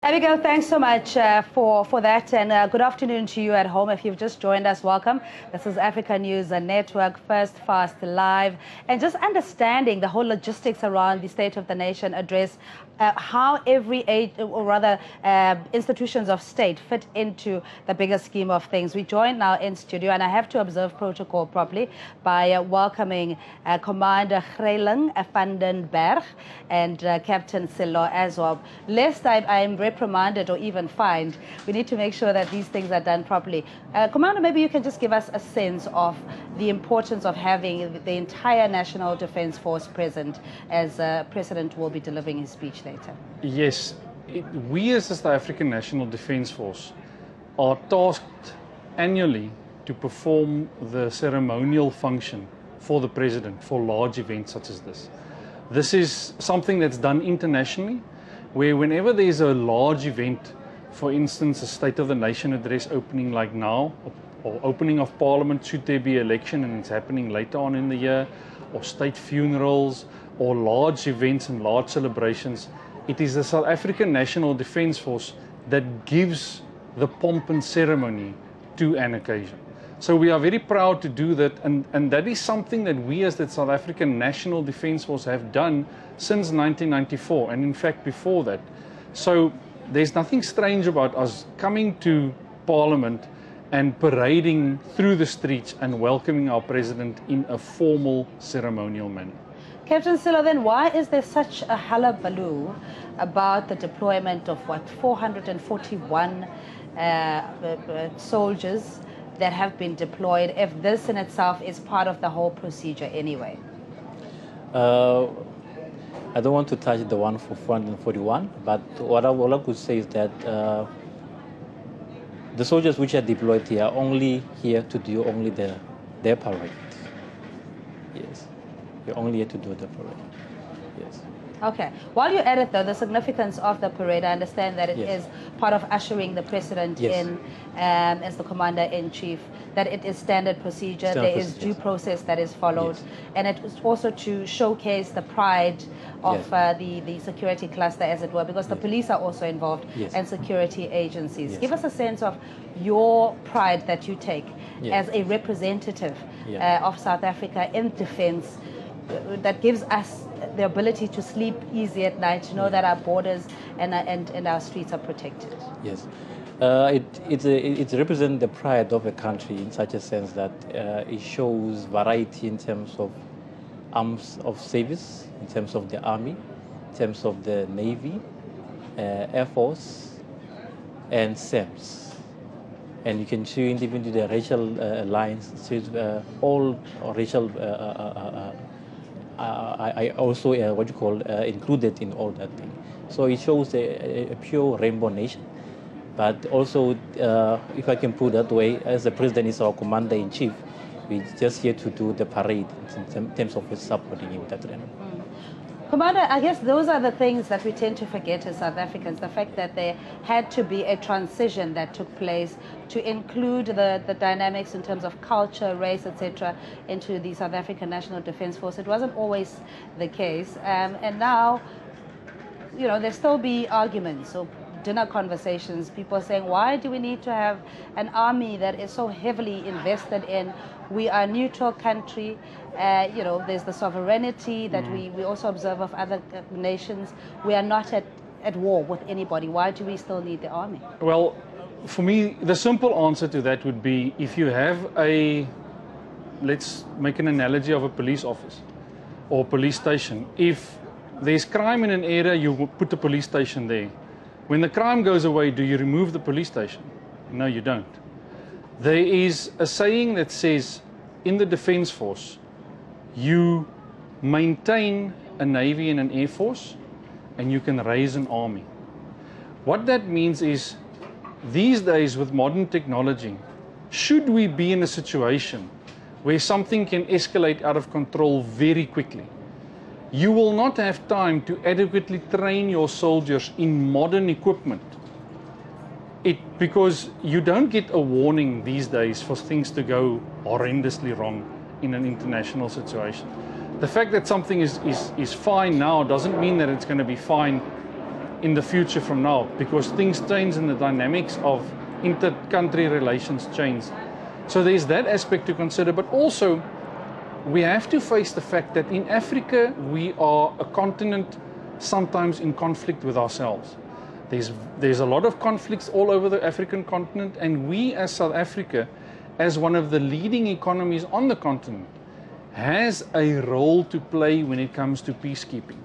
Abigail, thanks so much for that, and good afternoon to you at home. If you've just joined us, welcome. This is Africa News Network, First Fast Live, and just understanding the whole logistics around the State of the Nation address, how every institutions of state fit into the bigger scheme of things. We join now in studio, and I have to observe protocol properly by welcoming Commander Greyling van den Berg and Captain Sello as well. Lest I am reprimanded or even fined, we need to make sure that these things are done properly. Commander, maybe you can just give us a sense of the importance of having the entire National Defence Force present as President will be delivering his speech later. Yes, we as the South African National Defence Force are tasked annually to perform the ceremonial function for the President for large events such as this. This is something that's done internationally, where whenever there's a large event, for instance, a State of the Nation address opening like now, or opening of Parliament should there be election and it's happening later on in the year, or state funerals, or large events and large celebrations, it is the South African National Defence Force that gives the pomp and ceremony to an occasion. So we are very proud to do that, and that is something that we as the South African National Defence Force have done since 1994, and in fact before that. So there's nothing strange about us coming to Parliament and parading through the streets and welcoming our President in a formal ceremonial manner. Captain Sello, then why is there such a hullabaloo about the deployment of, 441 soldiers that have been deployed, if this in itself is part of the whole procedure anyway? I don't want to touch the one for 441, but all I could say is that the soldiers which are deployed here are only here to do only their parade. Yes, you're only here to do the parade. Yes. Okay. While you're at it, though, the significance of the parade, I understand that it is part of ushering the President in as the Commander-in-Chief, that it is standard procedure, there is due process that is followed, and it is also to showcase the pride of the security cluster, as it were, because the police are also involved and security agencies. Give us a sense of your pride that you take as a representative of South Africa in defense, that gives us the ability to sleep easy at night, to know that our borders and our streets are protected. Yes. It represents the pride of a country in such a sense that it shows variety in terms of arms of service, in terms of the Army, in terms of the Navy, Air Force, and SAMs. And you can see even the racial lines, all racial I also included in all that thing. So it shows a pure rainbow nation. But also, if I can put it that way, as the President is our Commander-in-Chief, we're just here to do the parade in terms of supporting him that way. Commander, I guess those are the things that we tend to forget as South Africans, the fact that there had to be a transition that took place to include the dynamics in terms of culture, race, etc., into the South African National Defence Force. It wasn't always the case. And now, you know, there still be arguments or dinner conversations, people saying, why do we need to have an army that is so heavily invested in? We are a neutral country. You know, there's the sovereignty that we also observe of other nations. We are not at war with anybody. Why do we still need the army? Well, for me, the simple answer to that would be, if you have let's make an analogy of a police office or police station. If there's crime in an area, you put the police station there. When the crime goes away, do you remove the police station? No, you don't. There is a saying that says, in the Defence Force, you maintain a Navy and an Air Force, and you can raise an army. What that means is, these days with modern technology, should we be in a situation where something can escalate out of control very quickly, you will not have time to adequately train your soldiers in modern equipment. Because you don't get a warning these days for things to go horrendously wrong in an international situation. The fact that something is fine now doesn't mean that it's going to be fine in the future from now, because things change and the dynamics of inter-country relations change. So there's that aspect to consider, but also we have to face the fact that in Africa we are a continent sometimes in conflict with ourselves. There's a lot of conflicts all over the African continent, and we as South Africa, as one of the leading economies on the continent, has a role to play when it comes to peacekeeping.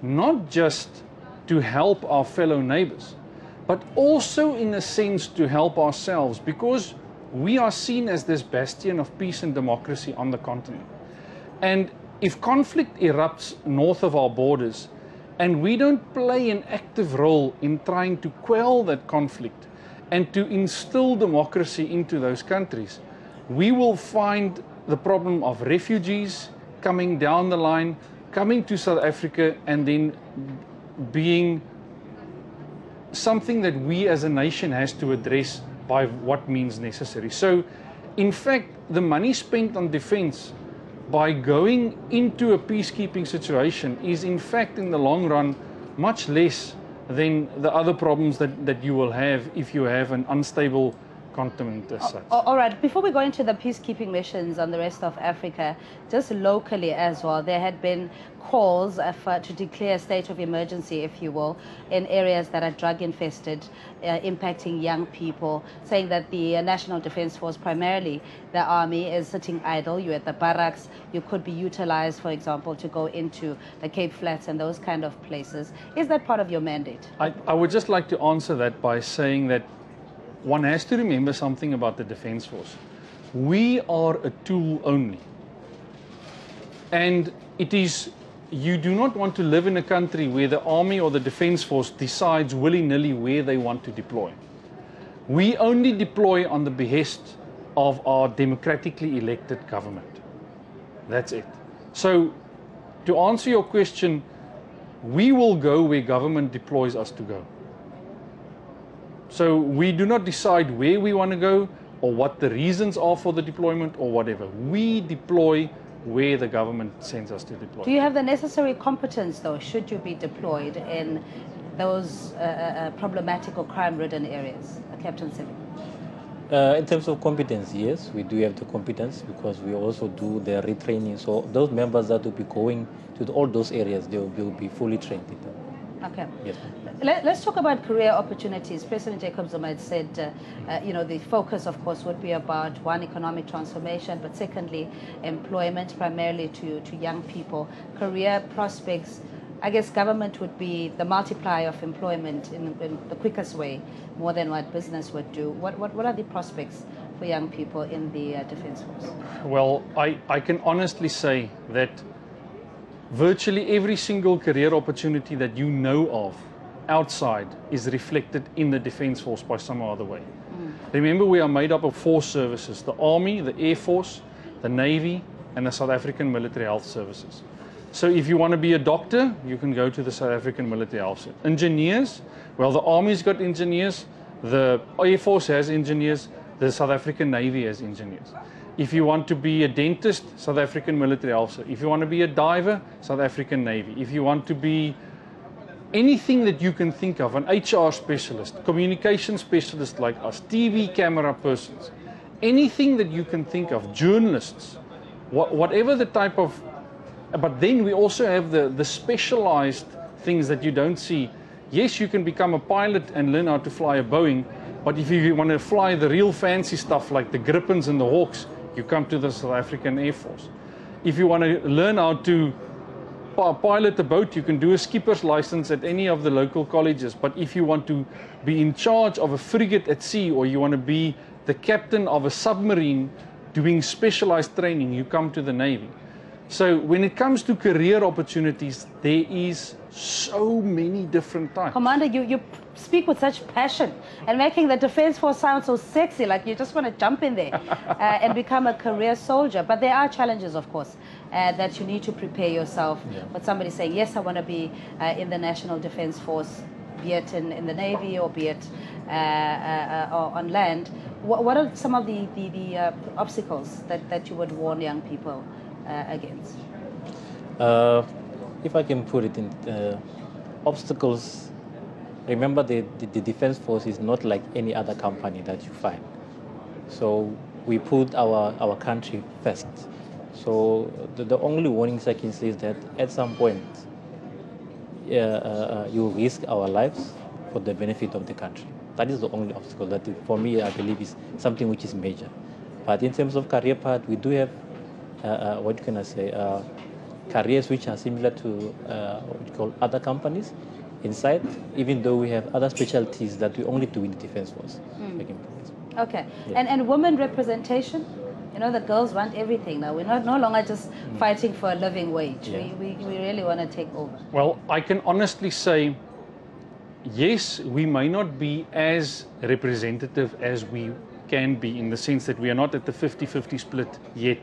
Not just to help our fellow neighbors, but also in a sense to help ourselves, because we are seen as this bastion of peace and democracy on the continent. And if conflict erupts north of our borders, and we don't play an active role in trying to quell that conflict and to instill democracy into those countries, we will find the problem of refugees coming down the line, coming to South Africa, and then being something that we as a nation has to address by what means necessary. So, in fact, the money spent on defense by going into a peacekeeping situation is in fact in the long run much less than the other problems that you will have if you have an unstable continent as such. All right, before we go into the peacekeeping missions on the rest of Africa, just locally as well, there had been calls to declare a state of emergency, if you will, in areas that are drug infested, impacting young people, saying that the National Defence Force, primarily the army, is sitting idle. You're at the barracks, you could be utilized, for example, to go into the Cape Flats and those kind of places. Is that part of your mandate? I would just like to answer that by saying that one has to remember something about the Defence Force. We are a tool only. And it is, you do not want to live in a country where the army or the Defence Force decides willy-nilly where they want to deploy. We only deploy on the behest of our democratically elected government. That's it. So, to answer your question, we will go where government deploys us to go. So we do not decide where we want to go or what the reasons are for the deployment or whatever. We deploy where the government sends us to deploy. Do you have the necessary competence, though, should you be deployed in those problematic or crime-ridden areas, Captain Sello? In terms of competence, yes, we do have the competence, because we also do the retraining. So those members that will be going to all those areas, they will be fully trained in them. Okay. Yes. Let's talk about career opportunities. President Jacob Zuma had said, you know, the focus, of course, would be about, one, economic transformation, but secondly, employment, primarily to young people. Career prospects, I guess government would be the multiplier of employment in the quickest way, more than what business would do. What are the prospects for young people in the Defence Force? Well, I can honestly say that virtually every single career opportunity that you know of outside is reflected in the Defence Force by some other way. Remember, we are made up of 4 services: the Army, the Air Force, the Navy, and the South African Military Health Services. So if you want to be a doctor, you can go to the South African Military Health Service. Engineers, well, the Army's got engineers, the Air Force has engineers, the South African Navy has engineers. If you want to be a dentist, South African Military Health Service. If you want to be a diver, South African Navy. If you want to be anything that you can think of, an HR specialist, communication specialist like us, TV camera persons, anything that you can think of, journalists, whatever the type of, but then we also have the specialized things that you don't see. Yes, you can become a pilot and learn how to fly a Boeing, but if you want to fly the real fancy stuff like the Gripens and the Hawks, you come to the South African Air Force. If you want to learn how to pilot a boat, you can do a skipper's license at any of the local colleges. But if you want to be in charge of a frigate at sea, or you want to be the captain of a submarine doing specialized training, you come to the Navy. So when it comes to career opportunities, there is so many different types. Commander, you speak with such passion and making the Defence Force sound so sexy, like you just want to jump in there and become a career soldier. But there are challenges, of course, that you need to prepare yourself. Yeah. But somebody saying, yes, I want to be in the National Defence Force, be it in the Navy or be it or on land. What are some of the obstacles that you would warn young people against? If I can put it in obstacles, remember the Defence Force is not like any other company that you find. So we put our country first. So the only warnings I can say is that at some point you risk our lives for the benefit of the country. That is the only obstacle that, for me, I believe is something which is major. But in terms of career path, we do have, what can I say, careers which are similar to what you call other companies inside, even though we have other specialties that we only do in the Defence Force. Okay, Yeah. And women representation? You know, the girls want everything now. We're no longer just fighting for a living wage. Yeah. We really want to take over. Well, I can honestly say, yes, we may not be as representative as we can be, in the sense that we are not at the 50-50 split yet.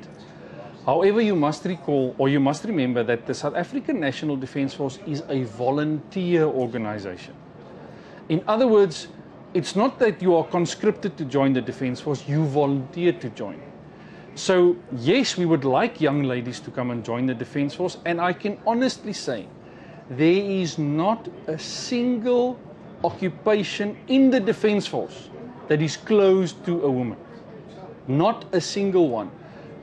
However, you must recall, or you must remember, that the South African National Defence Force is a volunteer organization. In other words, it's not that you are conscripted to join the Defence Force, you volunteer to join. So yes, we would like young ladies to come and join the Defence Force, and I can honestly say there is not a single occupation in the Defence Force that is closed to a woman. Not a single one.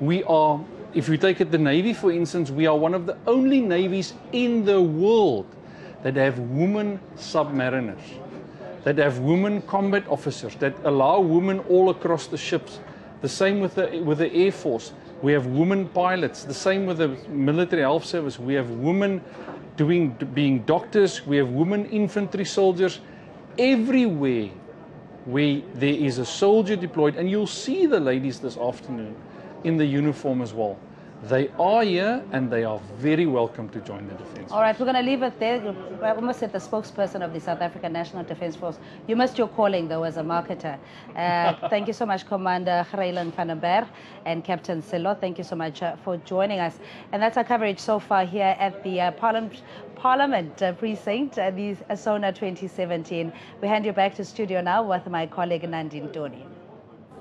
We are, if you take it the Navy for instance, we are one of the only navies in the world that have women submariners, that have women combat officers, that allow women all across the ships. The same with the Air Force. We have women pilots. The same with the Military Health Service. We have women being doctors. We have women infantry soldiers. Everywhere where there is a soldier deployed, and you'll see the ladies this afternoon in the uniform as well. They are here and they are very welcome to join the Defence Force. All right, we're going to leave it there. I almost said the spokesperson of the South African National Defence Force. You missed your calling, though, as a marketer. Thank you so much, Commander Greyling van der Berg and Captain Sello. Thank you so much for joining us. And that's our coverage so far here at the Parliament Precinct, the SONA 2017. We hand you back to studio now with my colleague Nandin Tony.